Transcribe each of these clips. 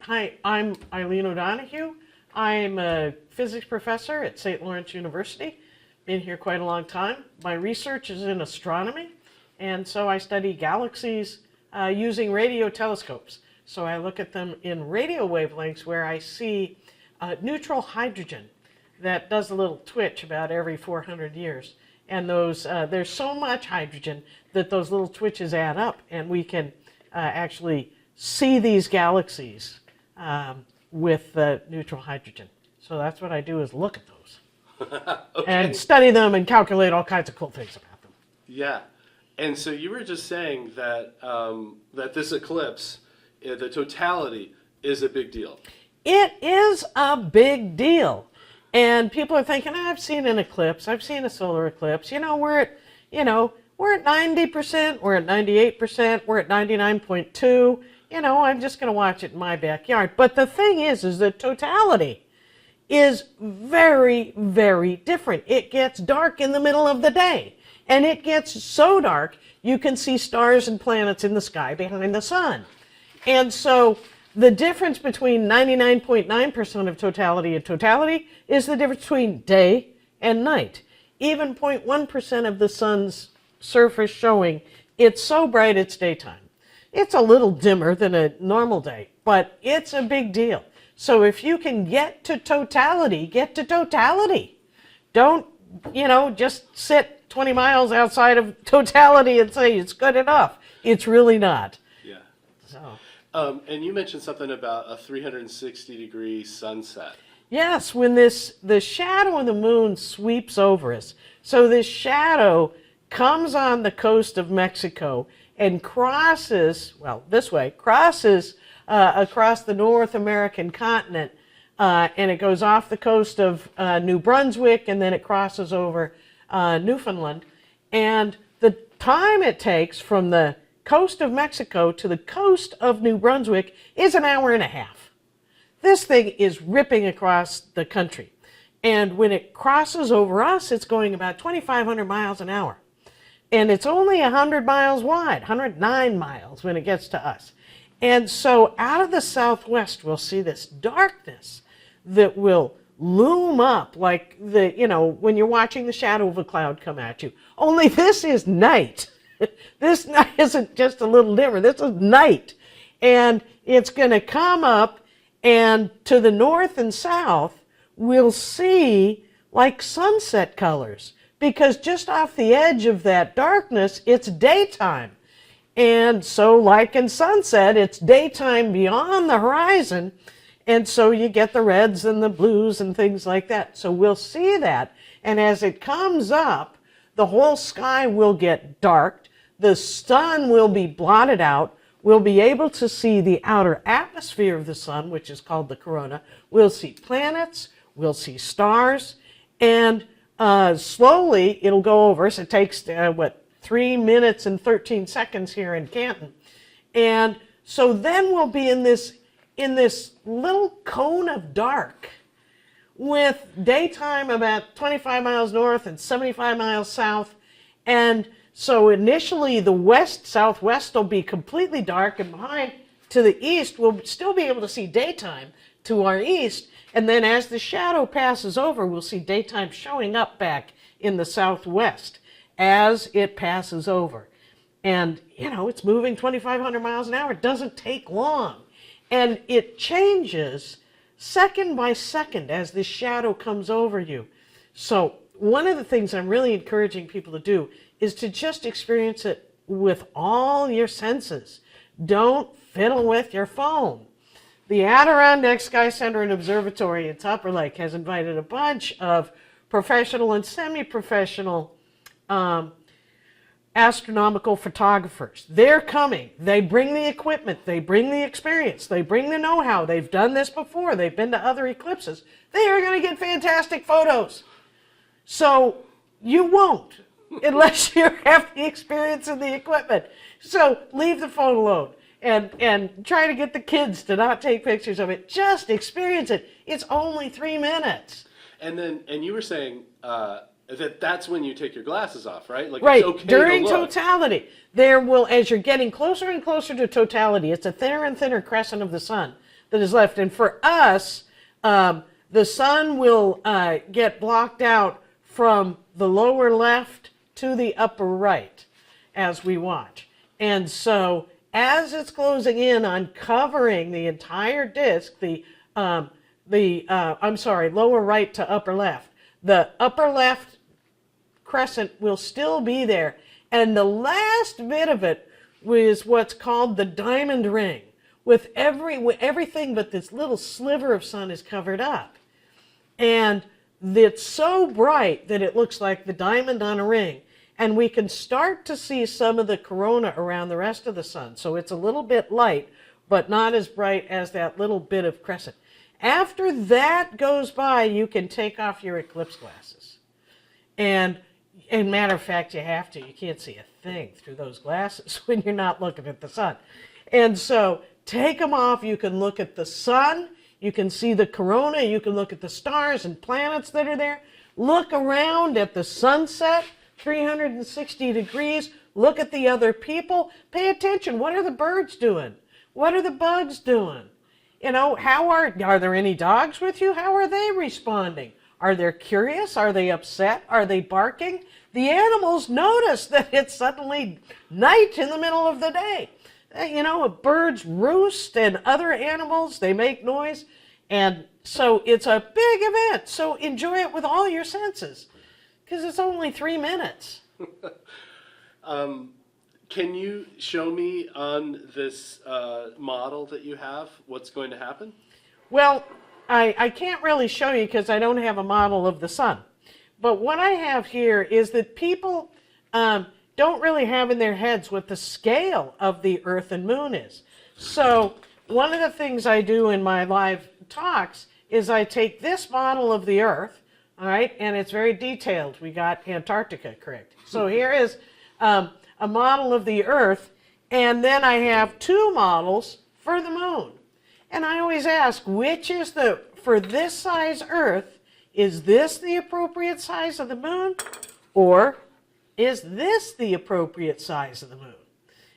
Hi, I'm Aileen O'Donoghue. I'm a physics professor at St. Lawrence University. Been here quite a long time. My research is in astronomy, and so I study galaxies using radio telescopes. So I look at them in radio wavelengths where I see neutral hydrogen that does a little twitch about every 400 years. And those there's so much hydrogen that those little twitches add up, and we can actually see these galaxies with neutral hydrogen. So that's what I do, is look at those Okay. and study them and calculate all kinds of cool things about them. Yeah. And so you were just saying that that this eclipse, the totality, is a big deal. It is a big deal. And people are thinking, I've seen an eclipse, I've seen a solar eclipse. We're at 90%, we're at 98%, we're at 99.2. I'm just going to watch it in my backyard. But the thing is that totality is very, very different. It gets dark in the middle of the day. And it gets so dark, you can see stars and planets in the sky behind the sun. And so the difference between 99.9% of totality and totality is the difference between day and night. Even 0.1% of the sun's surface showing, it's so bright it's daytime. It's a little dimmer than a normal day, but it's a big deal. So if you can get to totality, get to totality. Don't, just sit 20 miles outside of totality and say it's good enough. It's really not. Yeah. So. And you mentioned something about a 360-degree sunset. Yes, when the shadow of the moon sweeps over us. So this shadow comes on the coast of Mexico and crosses across the North American continent, and it goes off the coast of New Brunswick, and then it crosses over Newfoundland. And the time it takes from the coast of Mexico to the coast of New Brunswick is an hour and a half. This thing is ripping across the country. And when it crosses over us, it's going about 2,500 miles an hour. And it's only 100 miles wide, 109 miles when it gets to us. And so out of the southwest, we'll see this darkness that will loom up like when you're watching the shadow of a cloud come at you. Only this is night. This night isn't just a little dimmer. This is night. And it's going to come up, and to the north and south, we'll see like sunset colors, because just off the edge of that darkness, it's daytime. And so like in sunset, it's daytime beyond the horizon, and so you get the reds and the blues and things like that. So we'll see that, and as it comes up, the whole sky will get dark. The sun will be blotted out. We'll be able to see the outer atmosphere of the sun, which is called the corona. We'll see planets. We'll see stars. And slowly it'll go over. So it takes, 3 minutes and 13 seconds here in Canton. And so then we'll be in this little cone of dark with daytime about 25 miles north and 75 miles south. And so initially the southwest will be completely dark, and behind to the east we'll still be able to see daytime to our east. And then as the shadow passes over, we'll see daytime showing up back in the southwest as it passes over. And, it's moving 2,500 miles an hour. It doesn't take long. And it changes second by second as the shadow comes over you. So one of the things I'm really encouraging people to do is to just experience it with all your senses. Don't fiddle with your phone. The Adirondack Sky Center and Observatory in Tupper Lake has invited a bunch of professional and semi-professional astronomical photographers. They're coming. They bring the equipment. They bring the experience. They bring the know-how. They've done this before. They've been to other eclipses. They are going to get fantastic photos. So you won't unless you have the experience and the equipment. So leave the phone alone and try to get the kids to not take pictures of it. Just experience it. It's only 3 minutes. And you were saying that's when you take your glasses off, right? Like, right, it's okay during to look. totality. There will, as you're getting closer and closer to totality, it's a thinner and thinner crescent of the sun. that is left. And for us, the sun will get blocked out from the lower left to the upper right as we watch. And so as it's closing in on covering the entire disk, lower right to upper left, the upper left crescent will still be there. And the last bit of it was what's called the diamond ring, with everything but this little sliver of sun is covered up. And it's so bright that it looks like the diamond on a ring. And we can start to see some of the corona around the rest of the sun. So it's a little bit light, but not as bright as that little bit of crescent. After that goes by, you can take off your eclipse glasses. And matter of fact, you have to. You can't see a thing through those glasses when you're not looking at the sun. And so take them off. You can look at the sun. You can see the corona. You can look at the stars and planets that are there. Look around at the sunset, 360 degrees. Look at the other people. Pay attention. What are the birds doing? What are the bugs doing? You know, are there any dogs with you? How are they responding? Are they curious? Are they upset? Are they barking? The animals notice that it's suddenly night in the middle of the day. You know, birds roost and other animals, they make noise. And so it's a big event. So enjoy it with all your senses, because it's only 3 minutes. Can you show me on this model that you have what's going to happen? Well, I can't really show you because I don't have a model of the sun. But what I have here is that people don't really have in their heads what the scale of the Earth and Moon is. So one of the things I do in my live talks is I take this model of the Earth, all right, and it's very detailed. We got Antarctica correct. So here is a model of the Earth, and then I have 2 models for the Moon. And I always ask, which is for this size Earth, is this the appropriate size of the Moon, or is this the appropriate size of the Moon?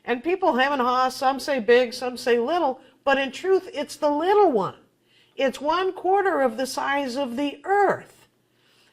And people hem and haw, some say big, some say little, but in truth, it's the little one. It's 1/4 of the size of the Earth.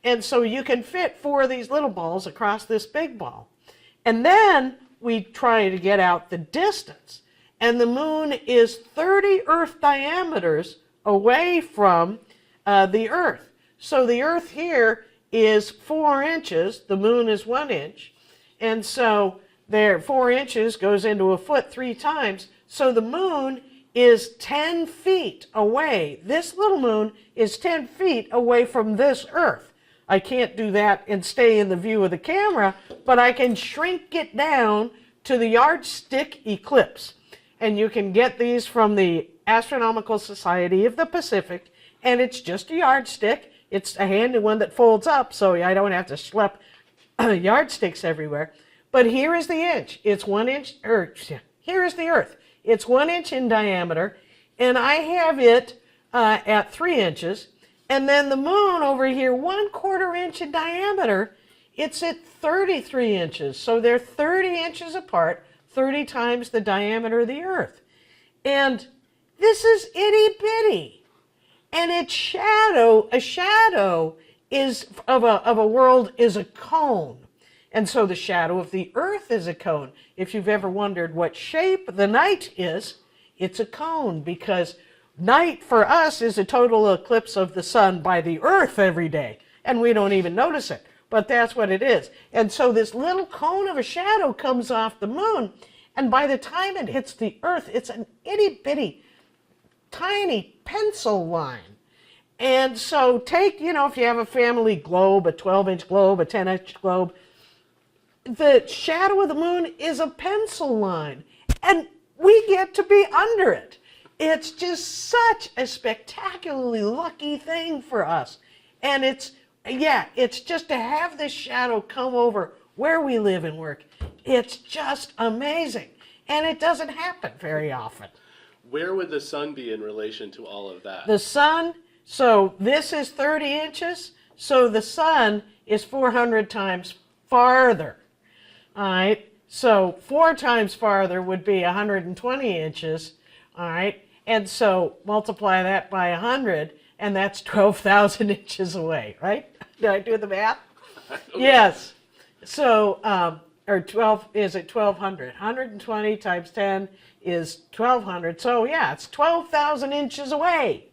And so you can fit 4 of these little balls across this big ball. And then we try to get out the distance. And the Moon is 30 Earth diameters away from the Earth. So the Earth here is 4 inches, the Moon is 1 inch, and so there 4 inches goes into a foot 3 times, so the Moon is 10 feet away. This little moon is 10 feet away from this Earth. I can't do that and stay in the view of the camera, but I can shrink it down to the yardstick eclipse. And you can get these from the Astronomical Society of the Pacific, and it's just a yardstick. It's a handy one that folds up, so I don't have to schlep yardsticks everywhere. But here is the inch. It's 1 inch, here is the Earth. It's 1 inch in diameter, and I have it at 3 inches. And then the Moon over here, 1/4 inch in diameter, it's at 33 inches. So they're 30 inches apart, 30 times the diameter of the Earth. And this is itty bitty. And its shadow, a shadow is of a world is a cone. And so the shadow of the Earth is a cone. If you've ever wondered what shape the night is, it's a cone, because night for us is a total eclipse of the sun by the Earth every day. And we don't even notice it, but that's what it is. And so this little cone of a shadow comes off the Moon, and by the time it hits the Earth, it's an itty bitty tiny pencil line. And so take, if you have a family globe, a 12-inch globe, a 10-inch globe, the shadow of the Moon is a pencil line, and we get to be under it. It's just such a spectacularly lucky thing for us. And it's just to have this shadow come over where we live and work. It's just amazing. And it doesn't happen very often. Where would the sun be in relation to all of that? The sun, so this is 30 inches, so the sun is 400 times farther. All right, so 4 times farther would be 120 inches, all right, And so multiply that by 100, and that's 12,000 inches away, right? Did I do the math? Yes. So, or 12, is it 1,200? 120 times 10 is 1,200. So yeah, it's 12,000 inches away.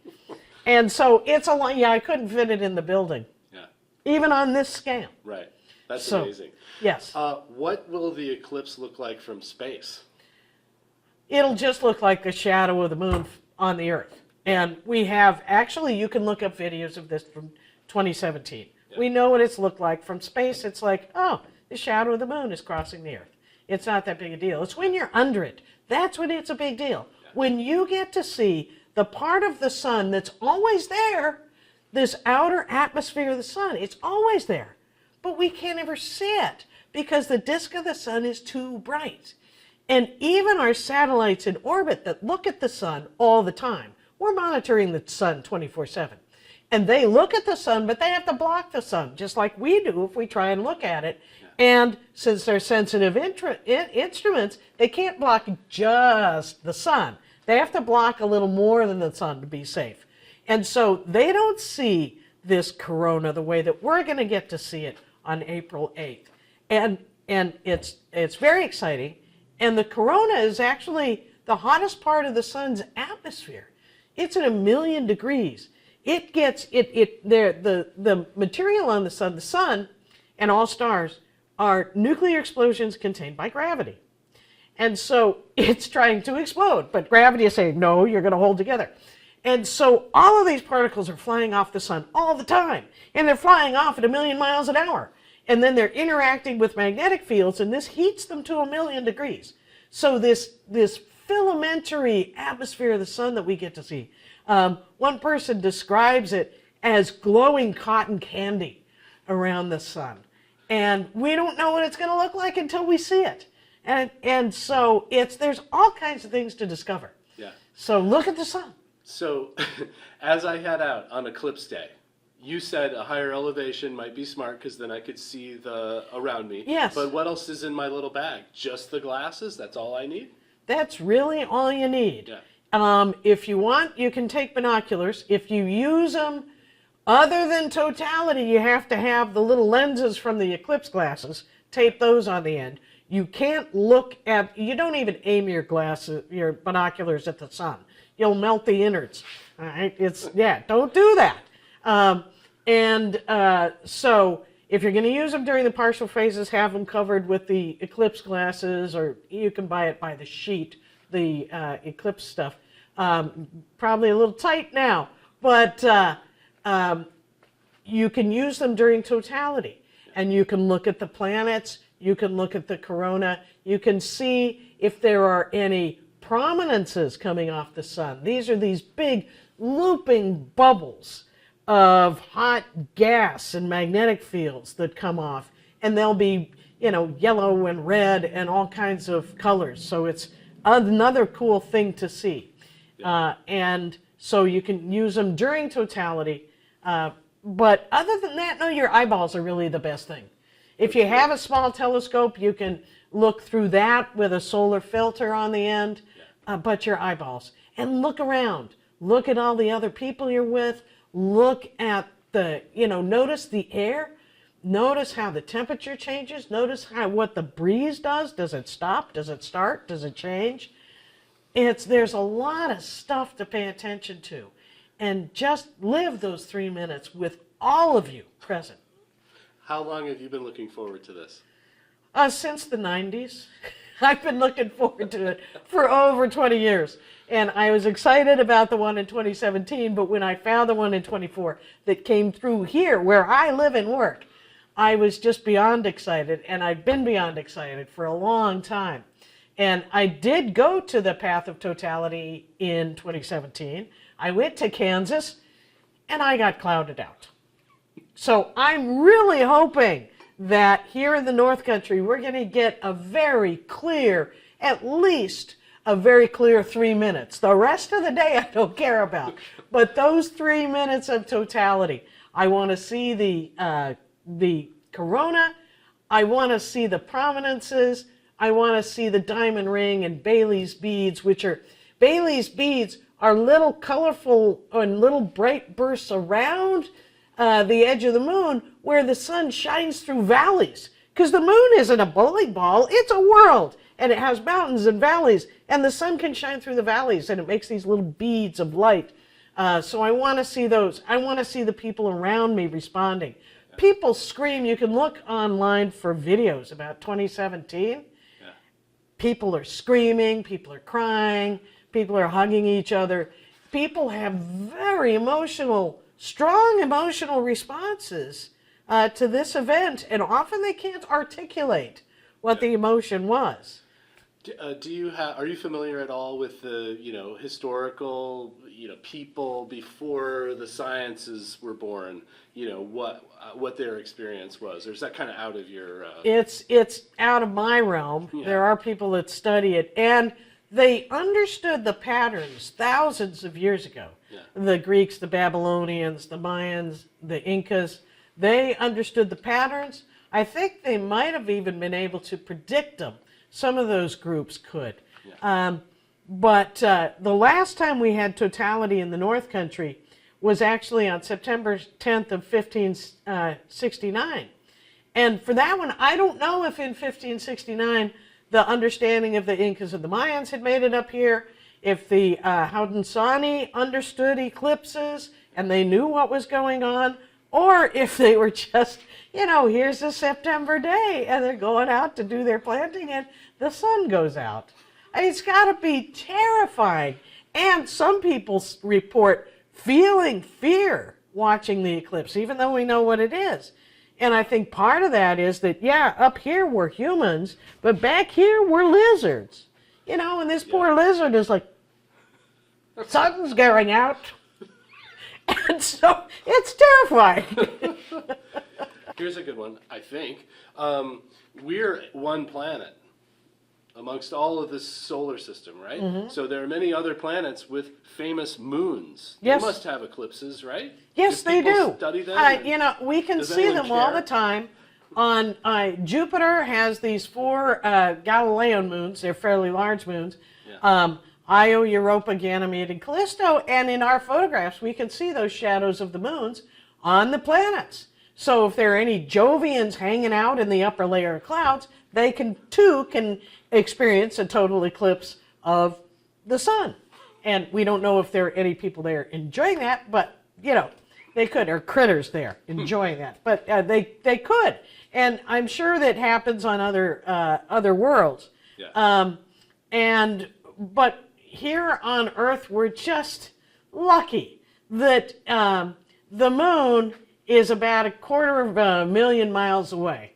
And so it's a lot. Yeah, I couldn't fit it in the building, Yeah. even on this scale. Right. That's So, amazing. Yes. What will the eclipse look like from space? It'll just look like the shadow of the moon on the Earth. And we have, actually, you can look up videos of this from 2017. Yeah. We know what it's looked like from space. It's like, oh, the shadow of the moon is crossing the Earth. It's not that big a deal. It's when you're under it. That's when it's a big deal. Yeah. When you get to see the part of the sun that's always there, this outer atmosphere of the sun, it's always there. But we can't ever see it because the disk of the sun is too bright. And even our satellites in orbit that look at the sun all the time, we're monitoring the sun 24/7. And they look at the sun, but they have to block the sun, just like we do if we try and look at it. And since they're sensitive instruments, they can't block just the sun. They have to block a little more than the sun to be safe. And so they don't see this corona the way that we're going to get to see it on April 8th. And it's very exciting. And the corona is actually the hottest part of the sun's atmosphere. It's at 1,000,000 degrees. It gets the material on the sun and all stars are nuclear explosions contained by gravity. And so it's trying to explode, but gravity is saying, no, you're going to hold together. And so all of these particles are flying off the sun all the time, and they're flying off at 1,000,000 miles an hour. And then they're interacting with magnetic fields, and this heats them to 1,000,000 degrees. So this filamentary atmosphere of the sun that we get to see, one person describes it as glowing cotton candy around the sun. And we don't know what it's going to look like until we see it. And so there's all kinds of things to discover. Yeah. So look at the sun. So as I head out on eclipse day, you said a higher elevation might be smart because then I could see the around me. Yes. But what else is in my little bag? Just the glasses? That's all I need? That's really all you need. Yeah. If you want, you can take binoculars. If you use them other than totality, you have to have the little lenses from the eclipse glasses, tape those on the end. You can't look at, you don't even aim your binoculars at the sun. You'll melt the innards. All right? Don't do that. So if you're going to use them during the partial phases, have them covered with the eclipse glasses, or you can buy it by the sheet, the eclipse stuff. Probably a little tight now, but you can use them during totality, and you can look at the planets, you can look at the corona, you can see if there are any prominences coming off the sun. These are these big looping bubbles of hot gas and magnetic fields that come off, and they'll be, yellow and red and all kinds of colors. So it's another cool thing to see. And so you can use them during totality. But other than that, no, your eyeballs are really the best thing. If you have a small telescope, you can look through that with a solar filter on the end, but your eyeballs. And look around. Look at all the other people you're with. Look at notice the air. Notice how the temperature changes. Notice what the breeze does. Does it stop? Does it start? Does it change? There's a lot of stuff to pay attention to. And just live those 3 minutes with all of you present. How long have you been looking forward to this? Since the 90s. I've been looking forward to it for over 20 years. And I was excited about the one in 2017, but when I found the one in 24 that came through here where I live and work, I was just beyond excited, and I've been beyond excited for a long time. And I did go to the Path of Totality in 2017. I went to Kansas, and I got clouded out. So I'm really hoping that here in the North Country, we're going to get a very clear, at least a very clear 3 minutes. The rest of the day I don't care about. But those 3 minutes of totality, I want to see the corona, I want to see the prominences, I want to see the diamond ring and Bailey's beads, Bailey's beads are little colorful and little bright bursts around the edge of the moon where the sun shines through valleys. Because the moon isn't a bowling ball, it's a world. And it has mountains and valleys, and the sun can shine through the valleys, and it makes these little beads of light. So I want to see those. I want to see the people around me responding. People scream. You can look online for videos about 2017. Yeah. People are screaming, people are crying, people are hugging each other. People have very emotional, strong emotional responses to this event, and often they can't articulate what the emotion was. Are you familiar at all with the historical people before the sciences were born? What their experience was, or is that kind of out of your? It's out of my realm. Yeah. There are people that study it, and they understood the patterns thousands of years ago. Yeah. The Greeks, the Babylonians, the Mayans, the Incas. They understood the patterns. I think they might have even been able to predict them. Some of those groups could. Yeah. But the last time we had totality in the North Country was actually on September 10th of 1569. And for that one, I don't know if in 1569 the understanding of the Incas and the Mayans had made it up here, if the Haudenosaunee understood eclipses and they knew what was going on, or if they were just, here's a September day and they're going out to do their planting and the sun goes out. It's got to be terrifying. And some people report feeling fear watching the eclipse, even though we know what it is. And I think part of that is that, up here we're humans, but back here we're lizards. And this poor lizard is like, sun's going out. And so it's terrifying. Here's a good one, I think. We're one planet amongst all of this solar system, right? Mm-hmm. So there are many other planets with famous moons. Yes. They must have eclipses, right? Yes, they do. Study them? We can see them all the time. On Jupiter has these 4 Galilean moons. They're fairly large moons. Yeah. Io, Europa, Ganymede, and Callisto. And in our photographs, we can see those shadows of the moons on the planets. So if there are any Jovians hanging out in the upper layer of clouds, they can experience a total eclipse of the sun. And we don't know if there are any people there enjoying that, but, they could, or critters there enjoying that. But they could. And I'm sure that happens on other worlds. Yeah. But here on Earth, we're just lucky that the moon is about 250,000 miles away.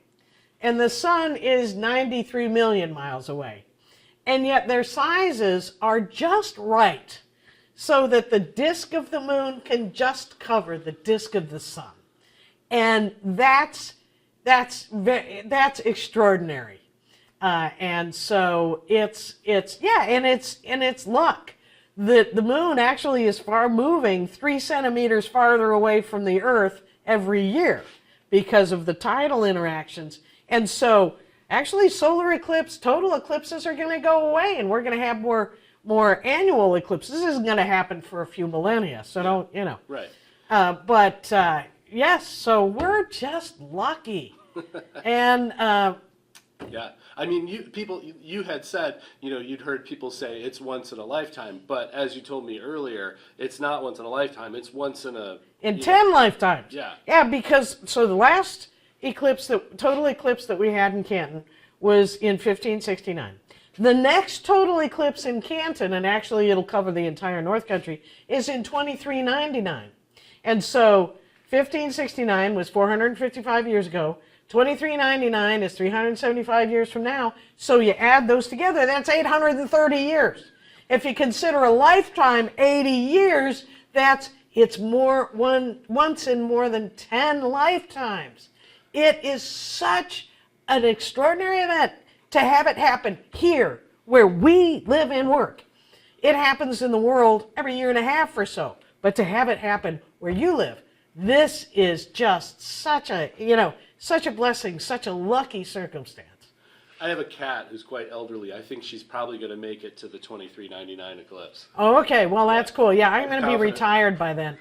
And the sun is 93 million miles away. And yet their sizes are just right so that the disk of the moon can just cover the disk of the sun. And that's extraordinary. And so it's luck that the moon actually is moving 3 centimeters farther away from the Earth every year because of the tidal interactions. And so actually solar eclipse, total eclipses are going to go away, and we're going to have more annual eclipses. This isn't going to happen for a few millennia, so don't. Right. Yes, so we're just lucky. And yeah, I mean, you had said, you'd heard people say it's once in a lifetime, but as you told me earlier, it's not once in a lifetime, it's once in 10 lifetimes. Yeah. Yeah, because the last total eclipse that we had in Canton was in 1569. The next total eclipse in Canton, and actually it'll cover the entire North Country, is in 2399. And so 1569 was 455 years ago. 2399 is 375 years from now. So you add those together, that's 830 years. If you consider a lifetime 80 years, it's once in more than 10 lifetimes. It is such an extraordinary event to have it happen here where we live and work. It happens in the world every year and a half or so, but to have it happen where you live, this is just such a blessing, such a lucky circumstance. I have a cat who's quite elderly. I think she's probably going to make it to the 2399 eclipse. Oh, okay. Well, that's cool. Yeah, I'm going to be Confident. retired by then.